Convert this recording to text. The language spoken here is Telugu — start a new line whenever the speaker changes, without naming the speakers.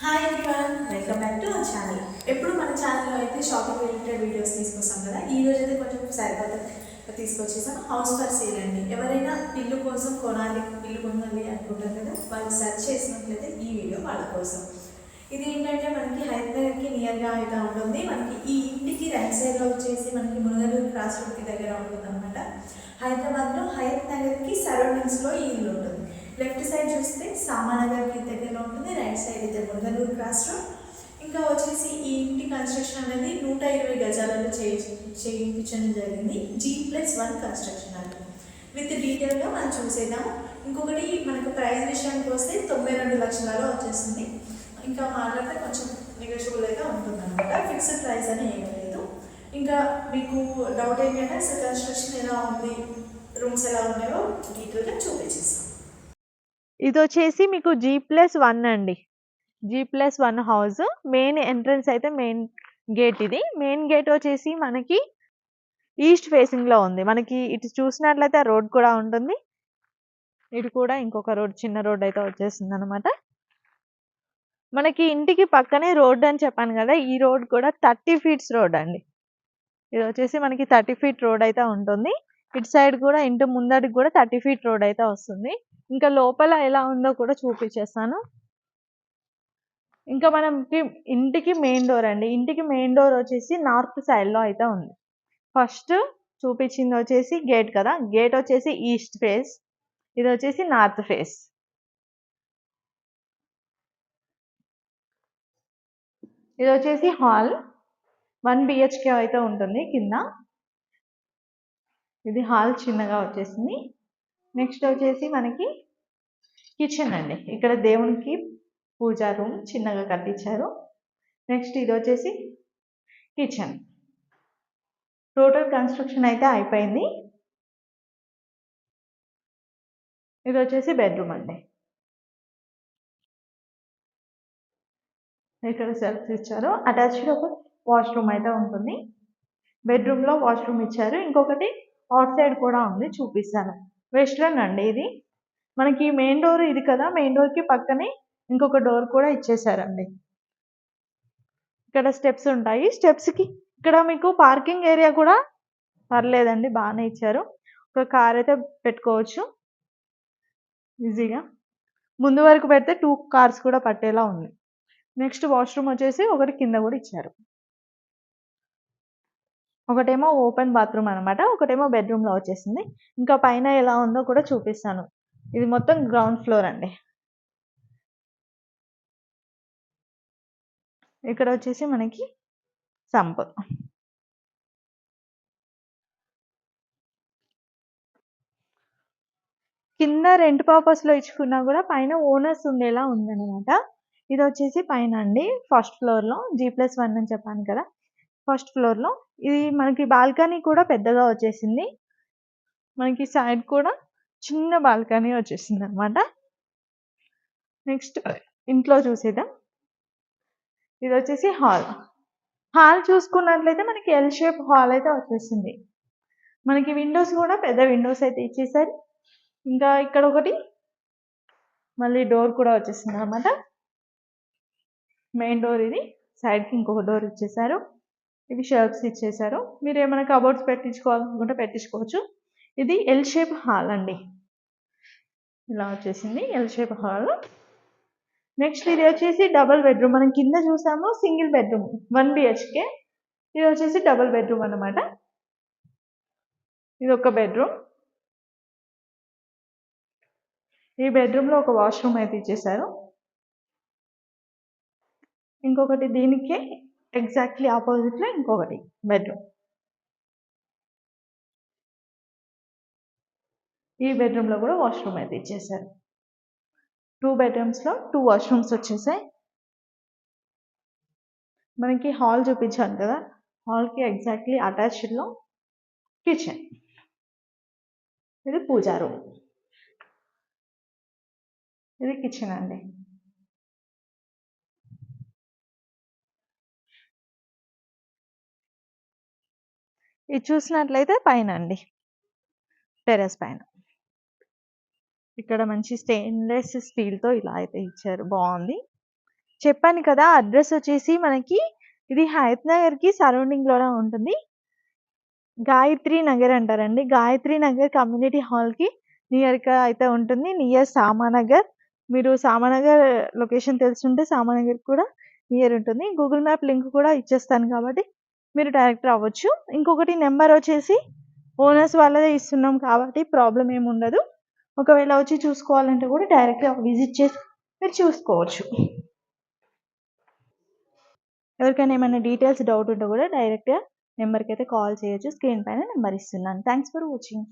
Hi everyone, welcome back to our channel. ఎప్పుడు మన ఛానల్లో అయితే షాపింగ్ రిలేటెడ్ వీడియోస్ తీసుకొస్తాం కదా. ఈ రోజు అయితే కొంచెం సరికొత్త తీసుకొచ్చేసాం. హౌస్ ఫర్ సేల్ అండి. ఎవరైనా ఇల్లు కోసం కొనాలి, ఇల్లు కొనాలి అనుకుంటారు కదా, వాళ్ళు సెర్చ్ చేసినట్లయితే ఈ వీడియో వాళ్ళ కోసం. ఇది ఏంటంటే మనకి హైదరాబాద్కి నియర్గా అయితే ఉంటుంది. మనకి ఈ ఇంటికి రైట్ సైడ్లో వచ్చేసి మనకి మునగలూరు క్రాస్ రోడ్కి దగ్గర ఉంటుంది అనమాట. హైదరాబాద్లో హయత్ నగర్కి సరౌండింగ్స్లో ఈ ఇల్లు ఉంటుంది. లెఫ్ట్ సైడ్ చూస్తే సామానగర్కి దగ్గరలో ఉంటుంది, రైట్ సైడ్ అయితే మునగలూరు క్రాస్ రోడ్. ఇంకా వచ్చేసి ఈ ఇంటి కన్స్ట్రక్షన్ అనేది 120 గజాలలో చేయించడం జరిగింది. G+1 కన్స్ట్రక్షన్ అంటే విత్ డీటెయిల్గా మనం చూసేద్దాము. ఇంకొకటి మనకు ప్రైస్ విషయానికి వస్తే 92 లక్షలలో వచ్చేస్తుంది. ఇంకా మాట్లాడితే కొంచెం నెగోషియబుల్ అయితే ఉంటుంది అనమాట. ఫిక్స్డ్ ప్రైస్ అని ఏమీ లేదు. ఇంకా మీకు డౌట్ ఏంటంటే అసలు కన్స్ట్రక్షన్ ఎలా ఉంది, రూమ్స్ ఎలా ఉన్నాయో డీటెయిల్గా చూపించేస్తాం.
ఇది వచ్చేసి మీకు G+1 అండి. G+1 house. మెయిన్ ఎంట్రన్స్ అయితే మెయిన్ గేట్ ఇది. మెయిన్ గేట్ వచ్చేసి మనకి ఈస్ట్ ఫేసింగ్ లో ఉంది. మనకి ఇటు చూసినట్లయితే రోడ్ కూడా ఉంటుంది. ఇటు కూడా ఇంకొక రోడ్, చిన్న రోడ్ అయితే వచ్చేసింది అనమాట. మనకి ఇంటికి పక్కనే రోడ్ అని చెప్పాను కదా, ఈ రోడ్ కూడా 30 ఫీట్స్ రోడ్ అండి. ఇది వచ్చేసి మనకి 30 ఫీట్ రోడ్ అయితే ఉంటుంది. ఇటు సైడ్ కూడా ఇంటి ముందడికి కూడా 30 ఫీట్ రోడ్ అయితే వస్తుంది. ఇంకా లోపల ఎలా ఉందో కూడా చూపించేస్తాను. ఇంకా మనకి ఇంటికి మెయిన్ డోర్ అండి. ఇంటికి మెయిన్ డోర్ వచ్చేసి నార్త్ సైడ్ లో అయితే ఉంది. ఫస్ట్ చూపించింది వచ్చేసి గేట్ కదా, గేట్ వచ్చేసి ఈస్ట్ ఫేస్, ఇది వచ్చేసి నార్త్ ఫేస్. ఇది వచ్చేసి హాల్, 1 BHK అయితే ఉంటుంది కింద. ఇది హాల్ చిన్నగా వచ్చేసింది. నెక్స్ట్ వచ్చేసి మనకి కిచెన్ అండి. ఇక్కడ దేవునికి పూజా రూమ్ చిన్నగా కట్టించారు. నెక్స్ట్ ఇది వచ్చేసి కిచెన్. టోటల్ కన్స్ట్రక్షన్ అయితే అయిపోయింది. ఇది వచ్చేసి బెడ్రూమ్ అండి. ఇక్కడ సెల్ఫ్స్ ఇచ్చారు. అటాచ్డ్ ఒక వాష్రూమ్ అయితే ఉంటుంది. బెడ్రూమ్ లో వాష్రూమ్ ఇచ్చారు. ఇంకొకటి అవుట్ సైడ్ కూడా ఉంది, చూపిస్తాను. వెస్ట్రన్ అండి ఇది. మనకి మెయిన్ డోర్ ఇది కదా, మెయిన్ డోర్ కి పక్కనే ఇంకొక డోర్ కూడా ఇచ్చేసారండి. ఇక్కడ స్టెప్స్ ఉంటాయి. స్టెప్స్ కి ఇక్కడ మీకు పార్కింగ్ ఏరియా కూడా పర్లేదండి, బాగానే ఇచ్చారు. ఒక కార్ అయితే పెట్టుకోవచ్చు ఈజీగా. ముందు వరకు పెడితే 2 కార్స్ కూడా పట్టేలా ఉంది. నెక్స్ట్ వాష్రూమ్ వచ్చేసి ఒకటి కింద కూడా ఇచ్చారు. ఒకటేమో ఓపెన్ బాత్రూమ్ అనమాట, ఒకటేమో బెడ్రూమ్ లో వచ్చేసింది. ఇంకా పైన ఎలా ఉందో కూడా చూపిస్తాను. ఇది మొత్తం గ్రౌండ్ ఫ్లోర్ అండి. ఇక్కడ వచ్చేసి మనకి సంప్. కింద రెంట్ పర్పస్ లో ఇచ్చుకున్నా కూడా పైన ఓనర్స్ ఉండేలా ఉందన్నమాట. ఇది వచ్చేసి పైన అండి, ఫస్ట్ ఫ్లోర్ లో G+1 అని చెప్పాను కదా, ఫస్ట్ ఫ్లోర్ లో. ఇది మనకి బాల్కనీ కూడా పెద్దగా వచ్చేసింది. మనకి సైడ్ కూడా చిన్న బాల్కనీ వచ్చేసింది అనమాట. నెక్స్ట్ ఇంట్లో చూసేద్దాం. ఇది వచ్చేసి హాల్. హాల్ చూసుకున్నట్లయితే మనకి ఎల్ షేప్ హాల్ అయితే వచ్చేసింది. మనకి విండోస్ కూడా పెద్ద విండోస్ అయితే ఇచ్చేసారు. ఇంకా ఇక్కడ ఒకటి మళ్ళీ డోర్ కూడా వచ్చేసింది అనమాట. మెయిన్ డోర్ ఇది. సైడ్కి ఇంకొక డోర్ ఇచ్చేసారు. ఇవి షెల్ఫ్స్ ఇచ్చేసారు. మీరు ఏమైనా కబోర్డ్స్ పెట్టించుకోవాలనుకుంటే పెట్టించుకోవచ్చు. ఇది ఎల్ షేప్ హాల్ అండి. ఇలా వచ్చేసింది ఎల్ షేప్ హాల్. నెక్స్ట్ ఇది వచ్చేసి డబుల్ బెడ్రూమ్. మనం కింద చూసాము సింగిల్ బెడ్రూమ్ 1 BHK. ఇది వచ్చేసి డబుల్ బెడ్రూమ్ అనమాట. ఇది ఒక బెడ్రూమ్. ఈ బెడ్రూమ్ లో ఒక వాష్రూమ్ అయితే ఇచ్చేసారు. ఇంకొకటి దీనికి ఎగ్జాక్ట్లీ ఆపోజిట్ లో ఇంకొకటి బెడ్రూమ్. ఈ బెడ్రూమ్ లో కూడా వాష్రూమ్ అయితే ఇచ్చేసారు. 2 బెడ్రూమ్స్ లో 2 వాష్రూమ్స్ వచ్చేసాయి. మనకి హాల్ చూపించాను కదా, హాల్ కి ఎగ్జాక్ట్లీ అటాచ్డ్ లో కిచెన్. ఇది పూజా రూమ్. ఇది కిచెన్ అండి. ఇది చూసినట్లయితే పైన అండి, టెర్రస్ పైన. ఇక్కడ మంచి స్టెయిన్లెస్ స్టీల్ తో ఇలా అయితే ఇచ్చారు, బాగుంది. చెప్పాను కదా అడ్రస్ వచ్చేసి మనకి ఇది హయత్ నగర్‌కి సరౌండింగ్‌లోనే ఉంటుంది. గాయత్రి నగర్ అంటారండి. గాయత్రి నగర్ కమ్యూనిటీ హాల్‌కి నియర్‌గా అయితే ఉంటుంది. నియర్ సామానగర్. మీరు సామానగర్ లొకేషన్ తెలిసుంటే సామానగర్ కూడా నియర్ ఉంటుంది. గూగుల్ మ్యాప్ లింక్ కూడా ఇచ్చేస్తాను కాబట్టి మీరు డైరెక్ట్ రావచ్చు. ఇంకొకటి నెంబర్ వచ్చేసి ఓనర్స్ వాళ్ళదే ఇస్తున్నాం కాబట్టి ప్రాబ్లమ్ ఏమి ఉండదు. ఒకవేళ వచ్చి చూసుకోవాలంటే కూడా డైరెక్ట్‌గా విజిట్ చేసి మీరు చూసుకోవచ్చు. ఎవరికైనా ఏమైనా డీటెయిల్స్ డౌట్ ఉంటే కూడా డైరెక్ట్‌గా నెంబర్‌కైతే కాల్ చేయొచ్చు. స్క్రీన్ పైన నెంబర్ ఇస్తున్నాను. Thanks for watching.